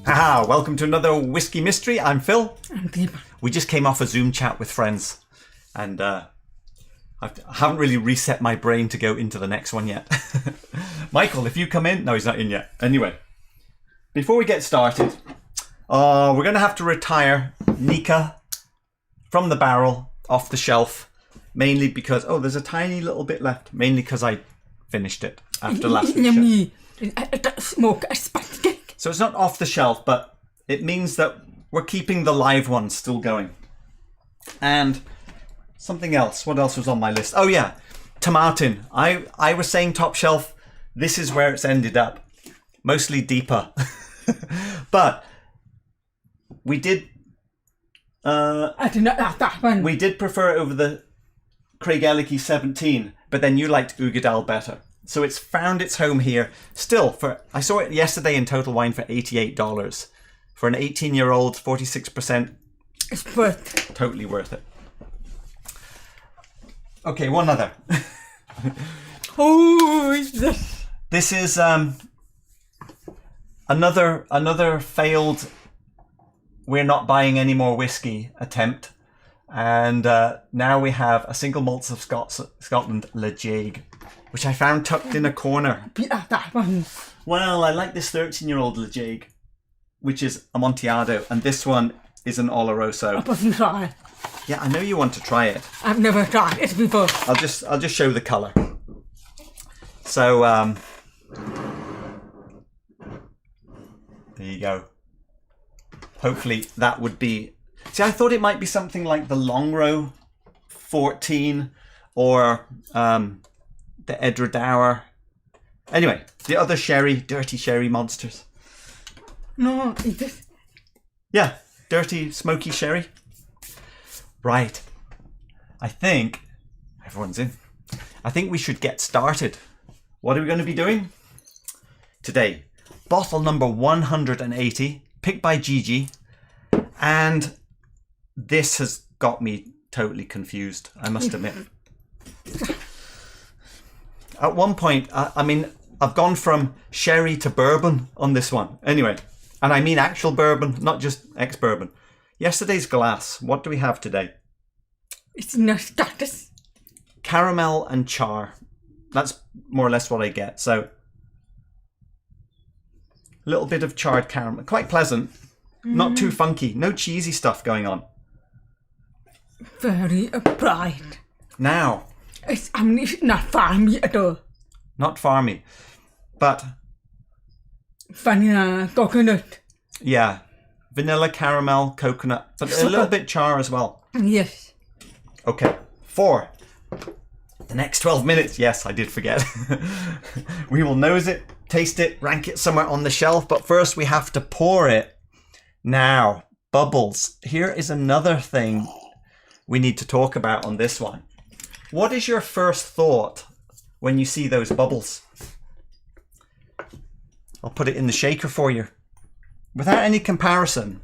Welcome to another Whiskey Mystery. I'm Phil. I'm Deep. We just came off a Zoom chat with friends, and I haven't really reset my brain to go into the next one yet. Michael, if you come in... No, he's not in yet. Anyway, before we get started, we're going to have to retire Nika from the barrel, off the shelf, mainly because... Oh, there's a tiny little bit left. Mainly because I finished it after last week's show. So it's not off the shelf, but it means that we're keeping the live ones still going. And something else. What else was on my list? Oh yeah, Tomatin. I was saying top shelf. This is where it's ended up. Mostly deeper. But we did... I did not like that one. We did prefer it over the Craig Ellicky 17, but then you liked Ugadal better. So it's found its home here. Still, I saw it yesterday in Total Wine for $88. For an 18-year-old, 46%. It's worth it. Totally worth it. Okay, one other. Oh, is this? This is another failed we're not buying any more whiskey attempt. And now we have a single malts of Scotland, Ledaig, which I found tucked in a corner. That one. Well, I like this 13-year-old Ledaig, which is Amontillado, and this one is an Oloroso. I wasn't try. Yeah, I know you want to try it. I've never tried it before. I'll just show the colour. So there you go. Hopefully that would be... See, I thought it might be something like the Longrow 14 or the Edradour. Anyway, the other dirty sherry monsters. No, is this? Yeah, dirty, smoky sherry. Right. I think everyone's in. I think we should get started. What are we going to be doing today? Bottle number 180, picked by Gigi, and this has got me totally confused, I must admit. At one point, I've gone from sherry to bourbon on this one. Anyway, and I mean actual bourbon, not just ex-bourbon. Yesterday's glass, what do we have today? It's no status. Caramel and char. That's more or less what I get. So, a little bit of charred caramel. Quite pleasant. Not too funky. No cheesy stuff going on. Very bright. Now. It's not farmy at all. Not farmy. But. Vanilla, coconut. Yeah. Vanilla, caramel, coconut. But a little bit char as well. Yes. Okay. For the next 12 minutes. Yes, I did forget. We will nose it, taste it, rank it somewhere on the shelf. But first we have to pour it. Now, bubbles. Here is another thing we need to talk about on this one. What is your first thought when you see those bubbles? I'll put it in the shaker for you. Without any comparison,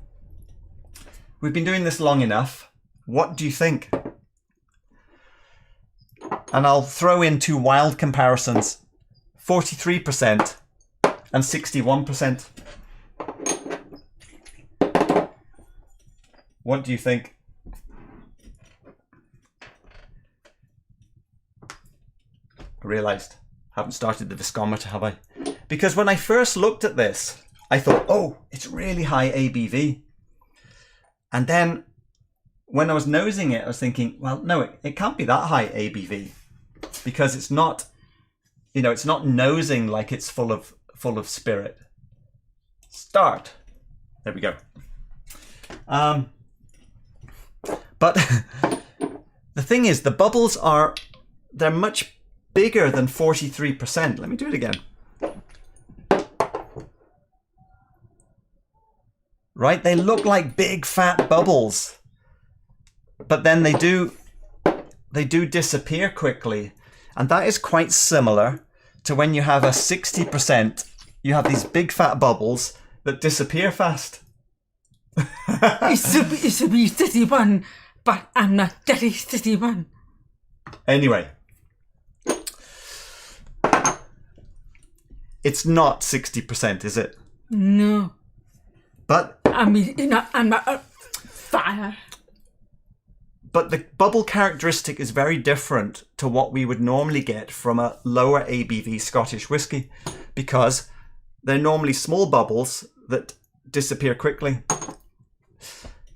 we've been doing this long enough. What do you think? And I'll throw in two wild comparisons. 43% and 61%. What do you think? I realised I haven't started the viscometer, have I? Because when I first looked at this, I thought, oh, it's really high ABV. And then when I was nosing it, I was thinking, well, no, it can't be that high ABV because it's not, it's not nosing like it's full of spirit. Start. There we go. But the thing is, the bubbles they're much bigger than 43%. Let me do it again. Right? They look like big fat bubbles. But then they do disappear quickly. And that is quite similar to when you have a 60%, you have these big fat bubbles that disappear fast. It's a be 31, but I'm not 31. Anyway. It's not 60%, is it? No. But fire. But the bubble characteristic is very different to what we would normally get from a lower ABV Scottish whisky, because they're normally small bubbles that disappear quickly.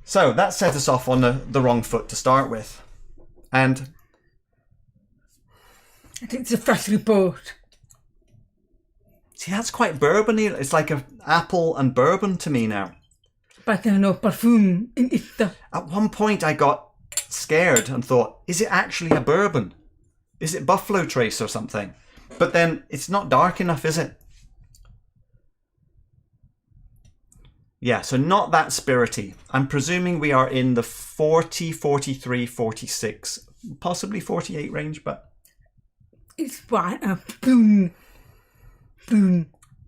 So that set us off on the wrong foot to start with. And I think it's a freshly bought. see, that's quite bourbony. It's like an apple and bourbon to me now. But there's no perfume in it. At one point I got scared and thought, is it actually a bourbon? Is it Buffalo Trace or something? But then it's not dark enough, is it? Yeah, so not that spirity. I'm presuming we are in the 40, 43, 46, possibly 48 range, but... It's what a prune.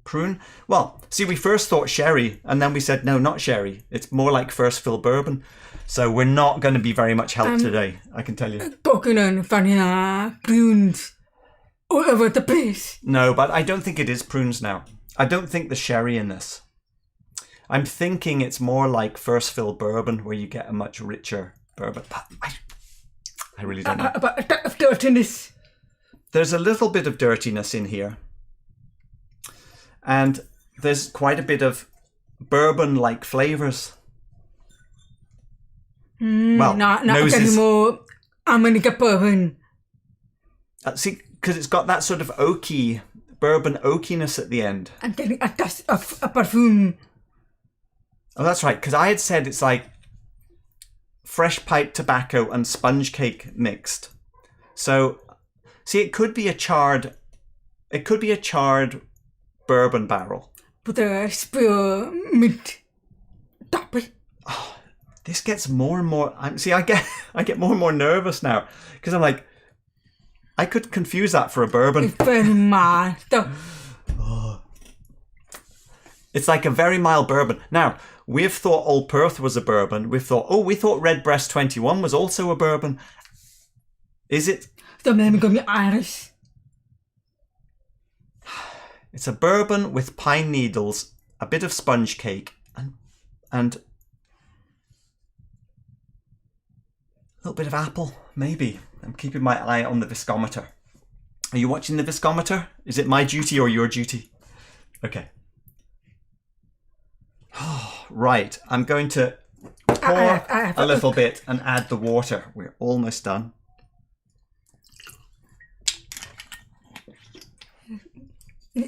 Prune? Well, see, we first thought sherry, and then we said, no, not sherry. It's more like first fill bourbon. So we're not going to be very much help today, I can tell you. Coconut, vanilla, prunes, all over the place. No, but I don't think it is prunes now. I don't think there's sherry in this. I'm thinking it's more like first fill bourbon, where you get a much richer bourbon. But I really don't know. But a bit of dirtiness. There's a little bit of dirtiness in here. And there's quite a bit of bourbon-like flavours. Well, not noses. anymore. I'm gonna get bourbon. See, because it's got that sort of oaky, bourbon oakiness at the end. I'm getting a dust of a perfume. Oh, that's right, because I had said it's like fresh pipe tobacco and sponge cake mixed. So, see, it could be a charred bourbon barrel. With a spearmint top. This gets more and more. I get more and more nervous now because I'm like, I could confuse that for a bourbon. It's very mild. It's like a very mild bourbon. Now we've thought Old Perth was a bourbon. We thought Redbreast 21 was also a bourbon. Is it? So maybe going to be Irish. It's a bourbon with pine needles, a bit of sponge cake, and a little bit of apple, maybe. I'm keeping my eye on the viscometer. Are you watching the viscometer? Is it my duty or your duty? Okay. Right, I'm going to pour a little bit and add the water. We're almost done.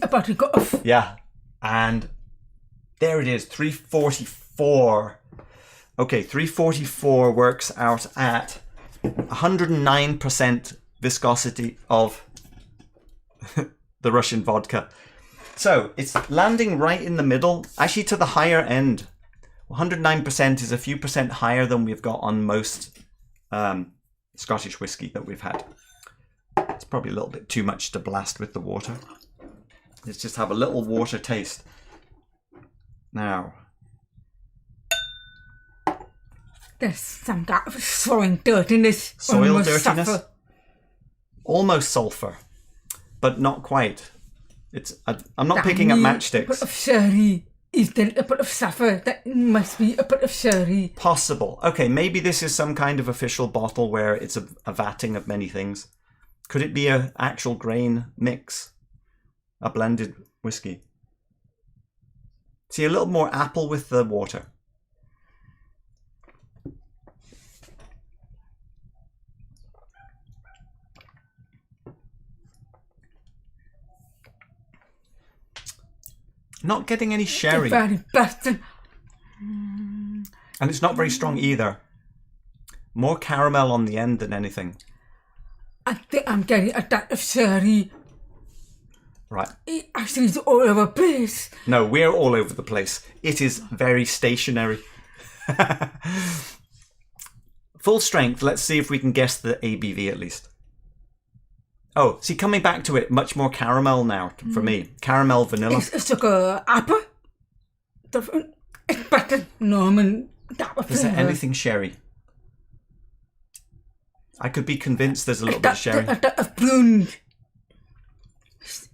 About to go off. Yeah, and there it is, 344. Okay, 344 works out at 109% viscosity of the Russian vodka. So it's landing right in the middle, actually to the higher end. 109% is a few percent higher than we've got on most Scottish whisky that we've had. It's probably a little bit too much to blast with the water. Let's just have a little water taste. Now. There's some kind of soil dirtiness. Soil dirtiness? Sulfur. Almost sulfur, but not quite. I'm not picking up matchsticks. A bit of sherry. Is there a bit of sulfur? That must be a bit of sherry. Possible. Okay, maybe this is some kind of official bottle where it's a vatting of many things. Could it be an actual grain mix? A blended whiskey? See, a little more apple with the water. Not getting any sherry. Very best. And it's not very strong either. More caramel on the end than anything. I think I'm getting a touch of sherry. Right. It actually is all over the place. No, we're all over the place. It is very stationary. Full strength. Let's see if we can guess the ABV at least. Oh, see, coming back to it, much more caramel now for me. Caramel, vanilla. It's like a apple. It's better Norman. Is there anything sherry? I could be convinced there's a little bit of sherry. That of prune.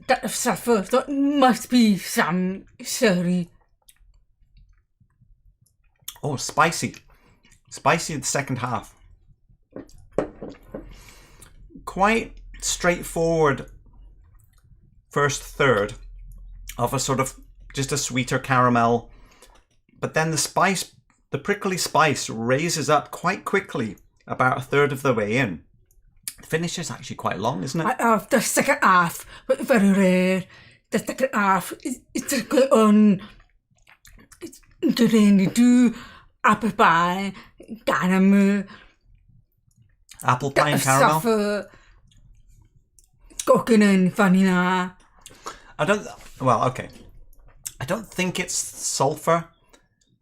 That of sulfur. That must be some sherry. Oh, spicy. Spicy in the second half. Quite straightforward first third of a sort of just a sweeter caramel. But then the spice, the prickly spice raises up quite quickly about a third of the way in. The finish is actually quite long, isn't it? The second half, but very rare. The second half is good on getting to apple pie, caramel. Apple pie and caramel? Stuff, coconut, vanilla. Okay. I don't think it's sulfur,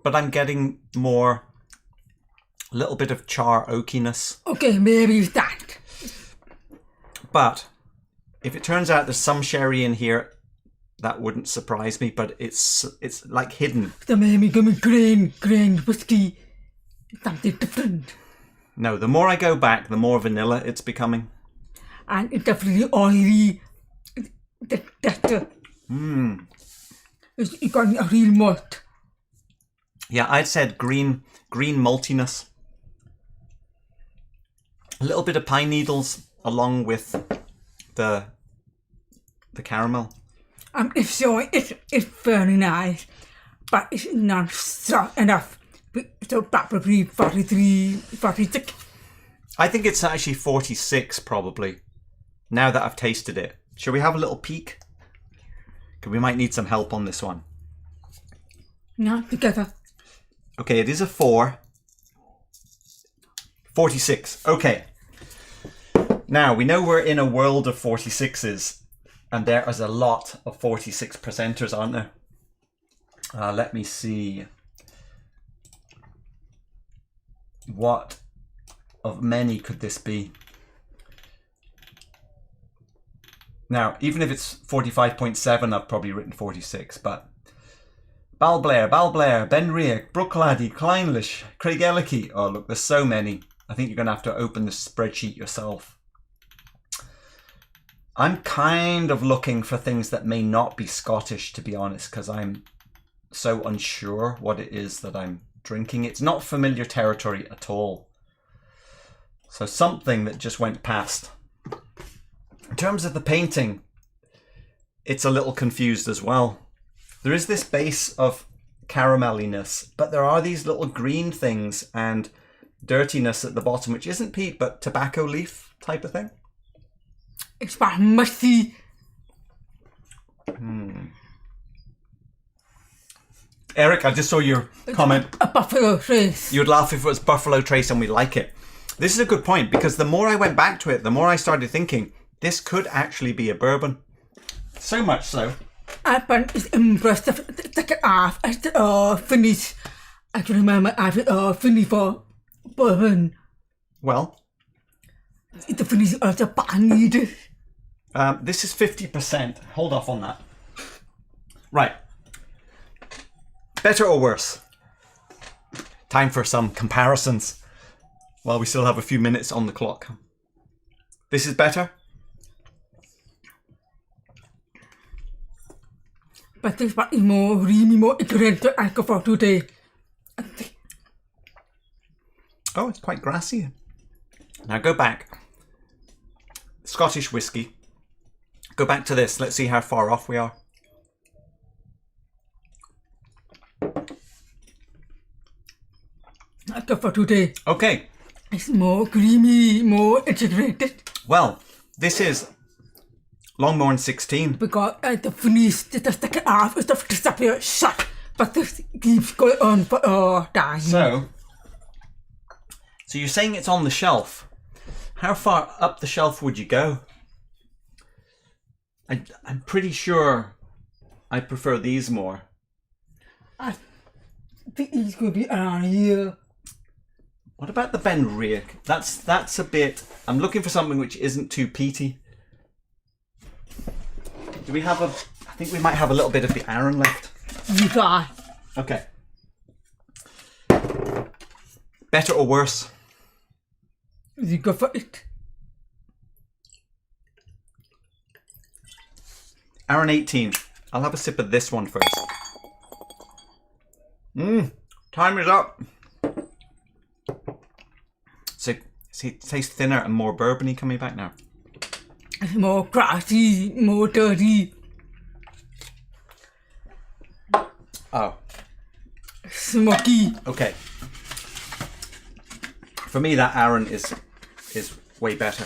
but I'm getting more, a little bit of char oakiness. Okay, maybe it's that. But if it turns out there's some sherry in here, that wouldn't surprise me, but it's like hidden. The maybe give me grain whiskey. Something different. No, the more I go back, the more vanilla it's becoming. And it's definitely oily. That's it's got a real malt. Yeah, I'd said green maltiness. A little bit of pine needles along with the caramel. If so, it's very nice, but it's not strong enough. So probably 43, 46. I think it's actually 46 probably, now that I've tasted it. Shall we have a little peek? Because we might need some help on this one. Yeah, together. Okay, it is a 4. 46. Okay. Now, we know we're in a world of 46s, and there is a lot of 46 percenters, aren't there? Let me see. What of many could this be? Now, even if it's 45.7, I've probably written 46, but Balblair, Benriach, Brookladdy, Kleinlish, Craigellachie. Oh, look, there's so many. I think you're going to have to open the spreadsheet yourself. I'm kind of looking for things that may not be Scottish, to be honest, because I'm so unsure what it is that I'm drinking. It's not familiar territory at all. So something that just went past. In terms of the painting, it's a little confused as well. There is this base of carameliness, but there are these little green things and dirtiness at the bottom, which isn't peat, but tobacco leaf type of thing. It's quite mushy. Eric, I just saw your comment. A buffalo trace. You'd laugh if it was Buffalo Trace and we like it. This is a good point, because the more I went back to it, the more I started thinking, this could actually be a bourbon. So much so. But it's impressive. The second half, I finished. I can remember I finished for bourbon. Well, The finish of the pan. this is 50%. Hold off on that. Right. Better or worse? Time for some comparisons while we still have a few minutes on the clock. This is better? But this one is more, really more ignorant to alcohol today. Oh, it's quite grassy. Now go back. Scottish whiskey. Go back to this. Let's see how far off we are. Alcohol today. Okay. It's more creamy, more integrated. Well, this is Longmorn 16. Because the finish, the second half is the disappear shut. But this keeps going on for time. So you're saying it's on the shelf. How far up the shelf would you go? I'm pretty sure I prefer these more. I think it's going to be around here. What about the Benriach? That's a bit... I'm looking for something which isn't too peaty. Do we have a... I think we might have a little bit of the Arran left. You try. Okay. Better or worse? You go for it. Arran 18. I'll have a sip of this one first. Time is up. It tastes thinner and more bourbony coming back now. It's more grassy, more dirty. Oh. Smoky. Okay. For me, that Aaron is way better.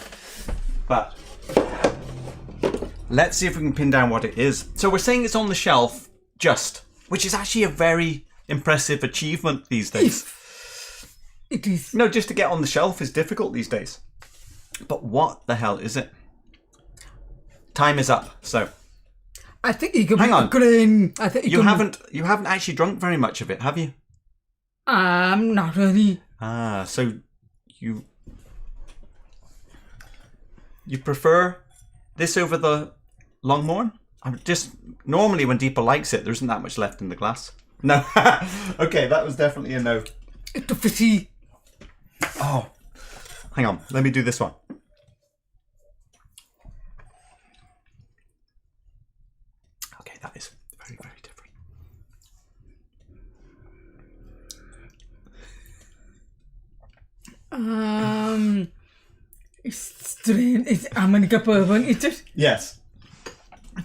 But let's see if we can pin down what it is. So we're saying it's on the shelf, which is actually a very impressive achievement these days. It is. No, just to get on the shelf is difficult these days. But what the hell is it? Time is up. So I think you can hang on. Grain. I think you haven't actually drunk very much of it, have you? Not really. So you prefer this over the Longmorn? I'm just normally when Deepa likes it, there isn't that much left in the glass. No. Okay, that was definitely a no. It's fishy. Oh, hang on. Let me do this one. Okay, that is very, very different. It's strange. It's American bourbon. It's just Yes.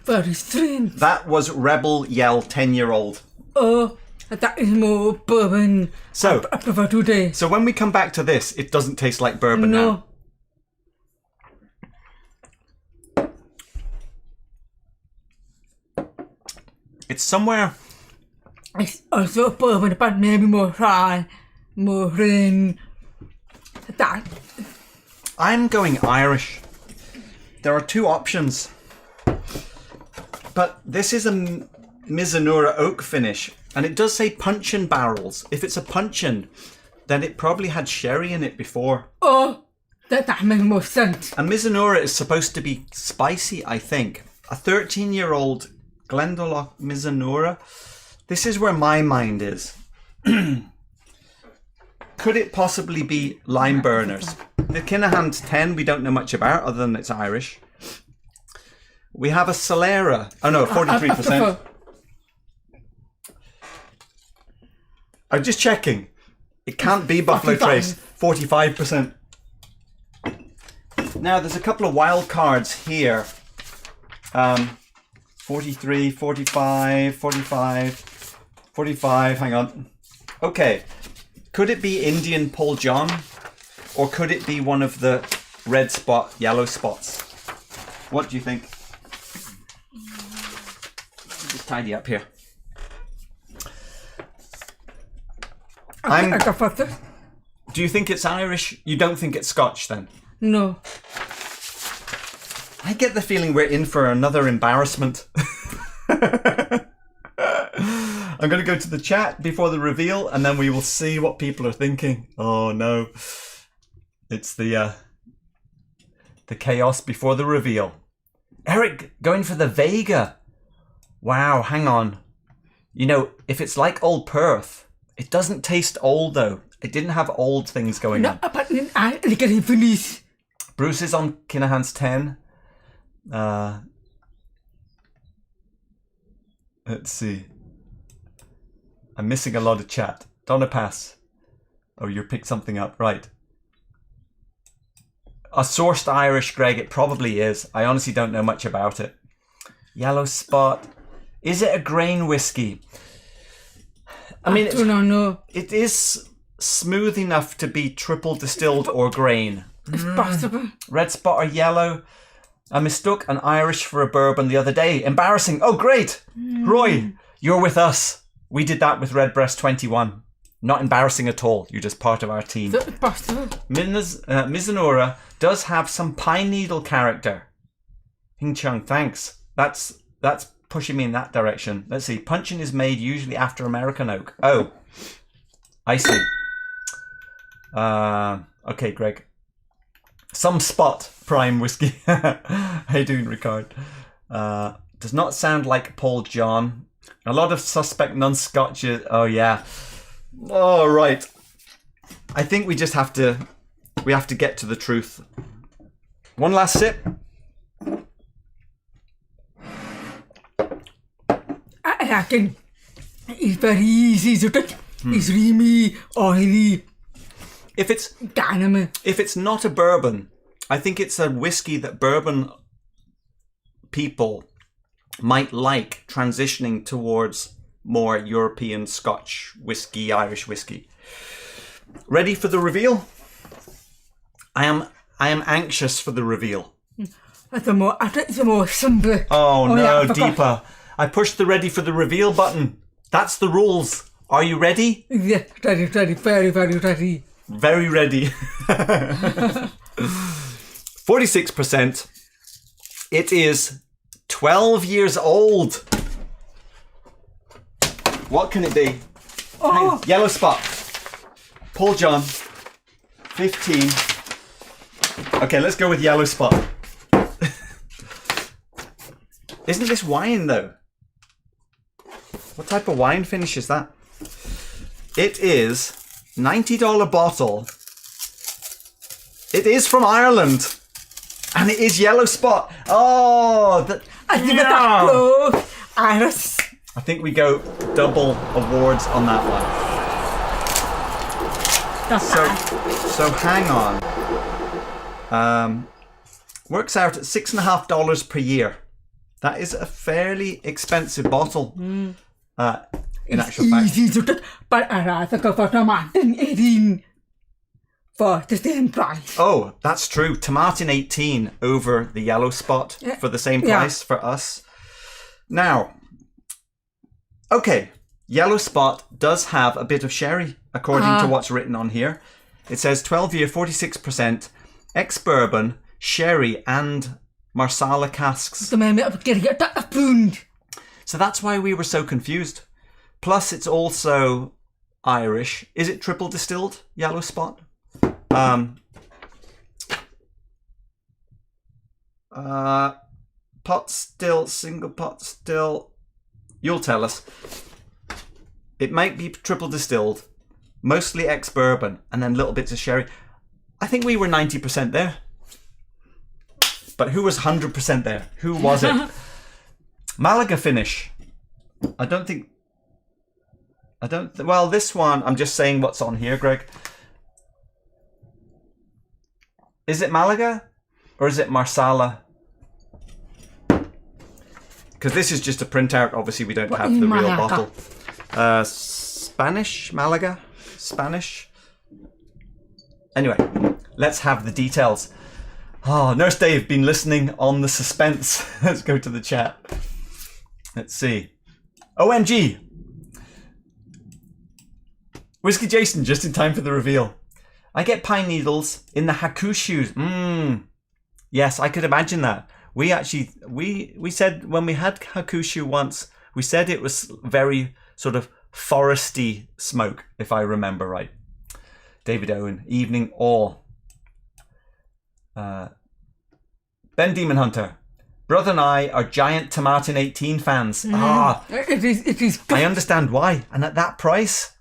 very strange. That was Rebel Yell 10-year-old. Oh, that is more bourbon. So I prefer today. So when we come back to this, it doesn't taste like bourbon now. It's somewhere. It's also bourbon, but maybe more dry, more rain. That. I'm going Irish. There are two options. But this is a Mizunura oak finish. And it does say puncheon barrels. If it's a puncheon, then it probably had sherry in it before. Oh, that makes more sense. And Mizunura is supposed to be spicy, I think. A 13-year-old Glendalough Mizunura. This is where my mind is. Could it possibly be lime burners? The Cadenhead 10 we don't know much about other than it's Irish. We have a Solera. Oh no, 43%. I'm just checking. It can't be Buffalo 45. Trace. 45%. Now there's a couple of wild cards here. 43, 45, 45, 45. Hang on. Okay. Could it be Indian Paul John? Or could it be one of the red spot, yellow spots? What do you think? Just tidy up here. Do you think it's Irish? You don't think it's Scotch then? No. I get the feeling we're in for another embarrassment. I'm going to go to the chat before the reveal and then we will see what people are thinking. Oh no. It's the chaos before the reveal. Eric going for the Vega. Wow, hang on. You know, if it's like Old Perth, it doesn't taste old though. It didn't have old things going on. But I can finish. Bruce is on Cadenhead's 10. Let's see. I'm missing a lot of chat. Donna Pass. Oh, you picked something up. Right. A sourced Irish, Greg. It probably is. I honestly don't know much about it. Yellow Spot. Is it a grain whiskey? I mean, do not know. It is smooth enough to be triple distilled or grain. It's possible. Red Spot or yellow. I mistook an Irish for a bourbon the other day. Embarrassing. Oh, great. Roy, you're with us. We did that with Redbreast 21. Not embarrassing at all. You're just part of our team. It's possible. Mizunura does have some pine needle character. Hing Chung, thanks. That's pushing me in that direction. Let's see. Puncheon is made usually after American oak. Oh, I see. Okay, Greg. Some spot prime whiskey. How you doing, Ricard? Does not sound like Paul John. A lot of suspect non-scotches. Oh yeah. Oh right. I think we just have to. We have to get to the truth. One last sip. I reckon it's very easy to take. It's creamy, oily. If it's not a bourbon, I think it's a whiskey that bourbon people might like transitioning towards more European Scotch whiskey, Irish whiskey. Ready for the reveal? I am anxious for the reveal. I think it's a more simple. Oh no, deeper. I pushed the ready for the reveal button. That's the rules. Are you ready? Yeah, ready, very, very ready. Very ready. 46%. It is 12 years old. What can it be? Oh. Yellow spot. Paul John. 15. Okay, let's go with yellow spot. Isn't this wine though? What type of wine finish is that? It is $90 bottle. It is from Ireland. And it is yellow spot. Oh, I give it that blow. Iris. I think we go double awards on that one. So hang on. Works out at $6.50 per year. That is a fairly expensive bottle. In actual fact. Easy to take, but I'd rather go for Tomatin 18 for the same price. Oh, that's true. Tomatin 18 over the yellow spot for the same price for us. Now, okay, yellow spot does have a bit of sherry, according to what's written on here. It says 12 year, 46%, ex-bourbon, sherry, and Marsala casks. So that's why we were so confused. Plus, it's also Irish. Is it triple distilled, yellow spot? Pot still, single pot still. You'll tell us. It might be triple distilled, mostly ex-bourbon, and then little bits of sherry. I think we were 90% there. But who was 100% there? Who was it? Malaga finish. Well, this one, I'm just saying what's on here, Greg. Is it Malaga or is it Marsala? Because this is just a printout. Obviously, we don't have the real bottle. Spanish? Malaga? Spanish? Anyway, let's have the details. Oh, Nurse Dave, been listening on the suspense. Let's go to the chat. Let's see. OMG. Whiskey Jason, just in time for the reveal. I get pine needles in the hakushu. Yes, I could imagine that. We actually, we said when we had hakushu once, we said it was very sort of foresty smoke, if I remember right. David Owen, evening all. Ben Demon Hunter. Brother and I are giant Tomatin 18 fans. It is. I understand why. And at that price,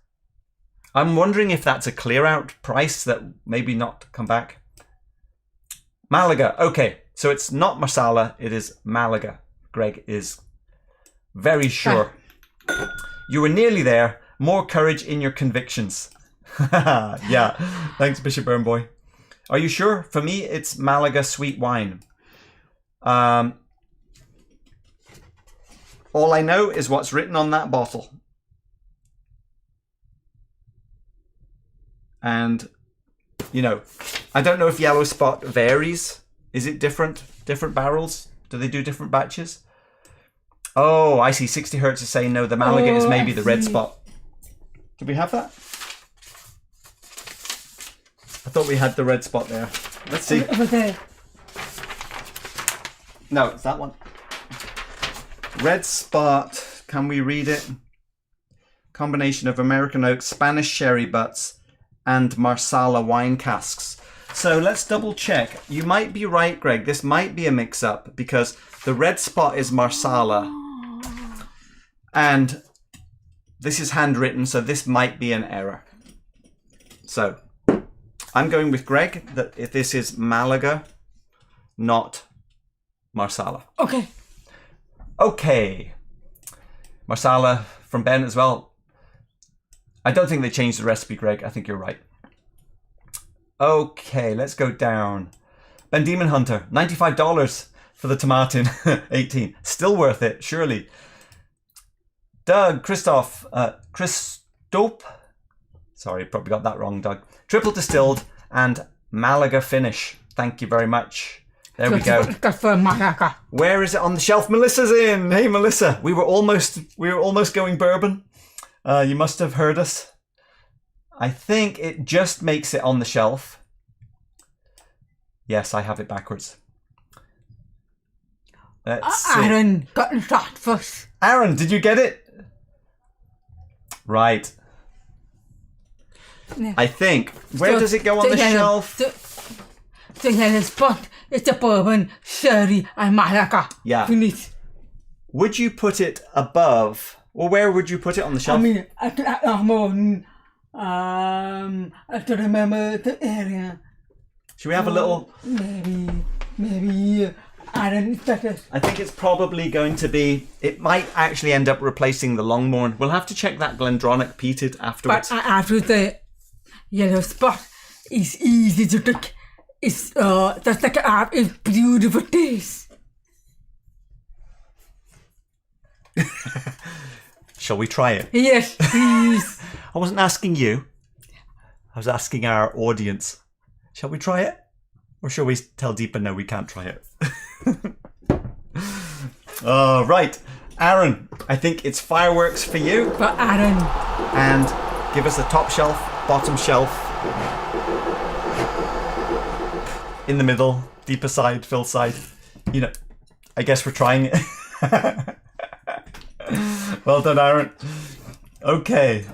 I'm wondering if that's a clear out price that maybe not come back. Malaga. Okay, so it's not Marsala, it is Malaga. Greg is very sure. You were nearly there. More courage in your convictions. Yeah. Thanks, Bishop Burnboy. Are you sure? For me, it's Malaga sweet wine. All I know is what's written on that bottle. And, you know, I don't know if yellow spot varies. Is it different? Different barrels? Do they do different batches? Oh, I see. 60 Hertz is saying no, the Malaga is maybe the red spot. Do we have that? I thought we had the red spot there. Let's see. Over there. No, it's that one. Red spot. Can we read it? Combination of American oak, Spanish sherry butts, and Marsala wine casks. So let's double check. You might be right, Greg. This might be a mix-up because the red spot is Marsala. And this is handwritten, so this might be an error. So I'm going with Greg that if this is Malaga, not Marsala. Okay. Okay. Marsala from Ben as well. I don't think they changed the recipe, Greg. I think you're right. Okay, let's go down. Ben Demon Hunter, $95 for the Tomatin, 18. Still worth it, surely. Doug, Christoph, Christope. Sorry, probably got that wrong, Doug. Triple distilled and Malaga finish. Thank you very much. There we go. Where is it on the shelf? Melissa's in. Hey, Melissa. We were almost going bourbon. You must have heard us. I think it just makes it on the shelf. Yes, I have it backwards. Let's see. Aaron got in shot first. Aaron, did you get it? Right. I think. Where does it go on the shelf? The yellow spot is the bourbon, sherry, and Malaga. Yeah. Finish. Would you put it above, or where would you put it on the shelf? I mean, at Longmorn, I don't remember the area. Should we have a little? Maybe. Aaron is better. I think it's probably going to be. It might actually end up replacing the Longmorn. We'll have to check that Glendronach peated afterwards. But after the yellow spot, it's easy to drink. It's the second half is beautiful taste. Shall we try it? Yes, please. I wasn't asking you. I was asking our audience. Shall we try it? Or shall we tell Deepa no, we can't try it? Right. Aaron, I think it's fireworks for you. For Aaron. And give us a top shelf, bottom shelf. In the middle, Deepa side, Phil side. You know, I guess we're trying it. Well done, Aaron. Okay.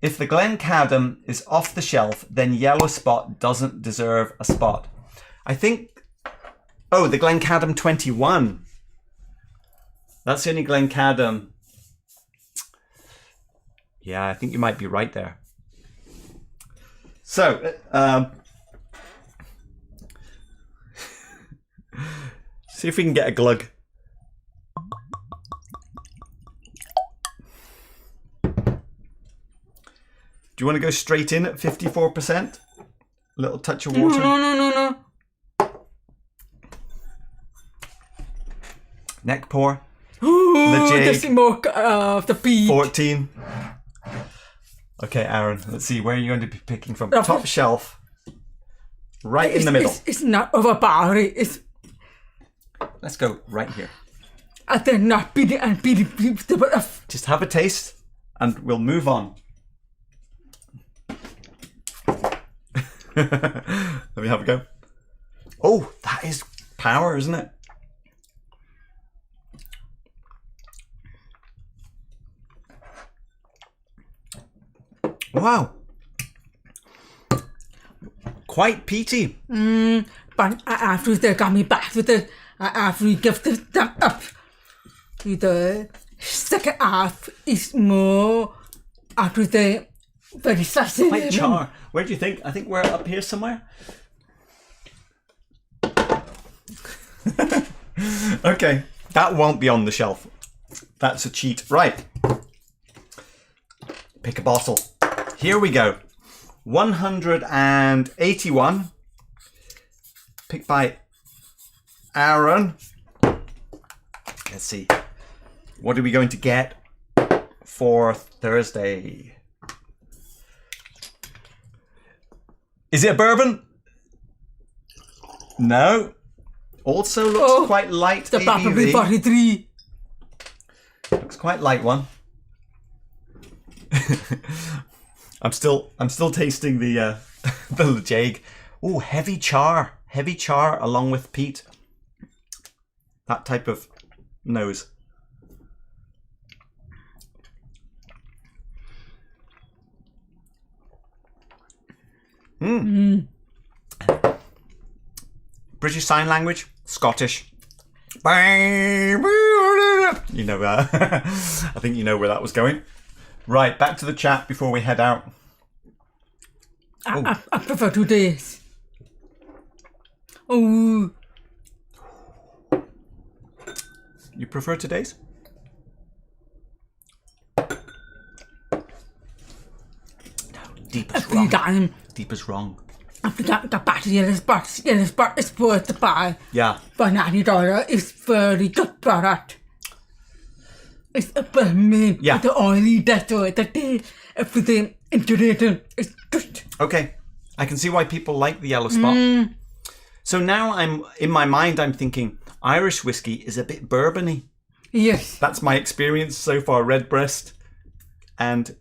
If the Glencadam is off the shelf, then Yellow Spot doesn't deserve a spot. I think... Oh, the Glencadam 21. That's the only Glencadam. Yeah, I think you might be right there. So, see if we can get a glug. Do you want to go straight in at 54%? A little touch of water? No. Neck pour. Ooh, the smoke of the peat. 14. Okay, Aaron, let's see. Where are you going to be picking from? Top shelf. Right in the middle. It's not overpowering. Let's go right here. I think not peaty and peaty. Just have a taste and we'll move on. Let me have a go. Oh, that is power, isn't it? Wow. Quite peaty. But after they got me back with the after we give the thumb up, the second half is more after the very sassy. Quite char. Where do you think? I think we're up here somewhere. Okay, that won't be on the shelf. That's a cheat. Right. Pick a bottle. Here we go. 181. Picked by Aaron. Let's see. What are we going to get for Thursday? Is it a bourbon? No. Also looks quite light. The probably 43. Looks quite light one. I'm still tasting the the Ledaig. Oh, heavy char along with peat. That type of nose. British Sign Language, Scottish. You know, I think you know where that was going. Right, back to the chat before we head out. I prefer today's. Oh. You prefer today's? Deeper's every wrong. time. Deeper's wrong. After that back to yellow spot is worth the buy. Yeah. For $90 is very good product. It's a made Yeah. with the oily dessert, the taste, everything integrated. It's good. Okay. I can see why people like the yellow spot. So now in my mind, I'm thinking Irish whiskey is a bit bourbony. Yes. That's my experience so far. Redbreast and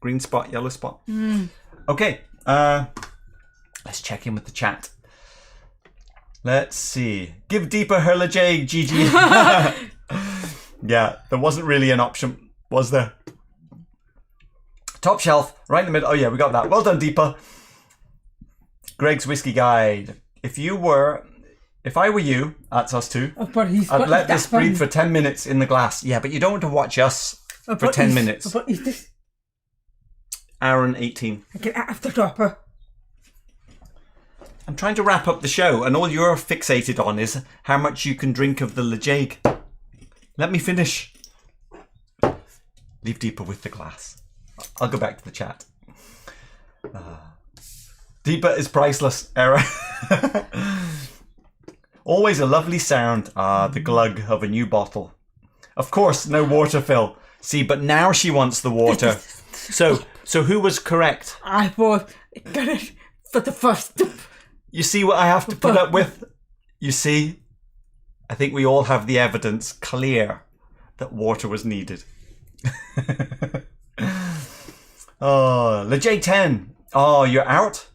green spot, yellow spot. Okay. Let's check in with the chat. Let's see. Give Deeper her Ledaig, Gigi. Yeah, there wasn't really an option, was there? Top shelf, right in the middle. Oh yeah, we got that. Well done, Deeper. Greg's Whiskey Guide. If I were you, that's us too, I'd let this breathe for 10 minutes in the glass. Yeah, but you don't want to watch us for 10 minutes. What is this? Aaron, 18. I can after dropper. I'm trying to wrap up the show, and all you're fixated on is how much you can drink of the Ledaig. Let me finish. Leave Deeper with the glass. I'll go back to the chat. Deeper is priceless, Era. Always a lovely sound. The glug of a new bottle. Of course, no water fill. See, but now she wants the water. So who was correct? I got it for the first. You see what I have to put up with? You see? I think we all have the evidence clear that water was needed. Oh, Ledaig 10. Oh, you're out?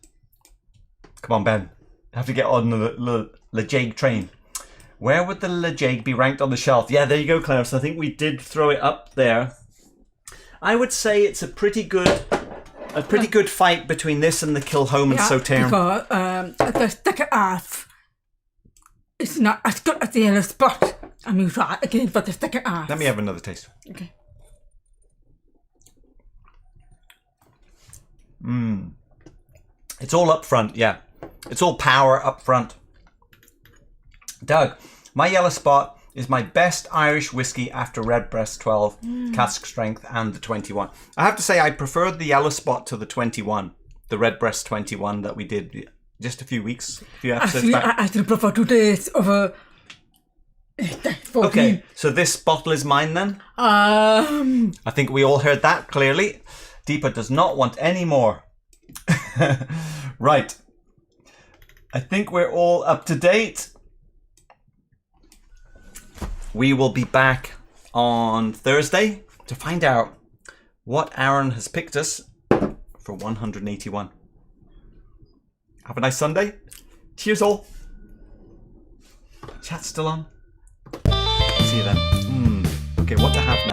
Come on, Ben. I have to get on the Ledaig train. Where would the Ledaig be ranked on the shelf? Yeah, there you go, Clarence. I think we did throw it up there. I would say it's a pretty good fight between this and the Kilhome and Sauternes. Because the second half is not as good as the yellow spot. I mean, try it again for the second half. Let me have another taste. Okay. It's all up front, yeah. It's all power up front. Doug, my yellow spot is my best Irish whiskey after Redbreast 12, cask strength, and the 21. I have to say I preferred the yellow spot to the 21, the Redbreast 21 that we did just a few episodes back. I still prefer 2 days over 14. Okay, so this bottle is mine then? I think we all heard that clearly. Deepa does not want any more. Right. I think we're all up to date. We will be back on Thursday to find out what Aaron has picked us for 181. Have a nice Sunday. Cheers all. Chat's still on. See you then. Okay, what to have now?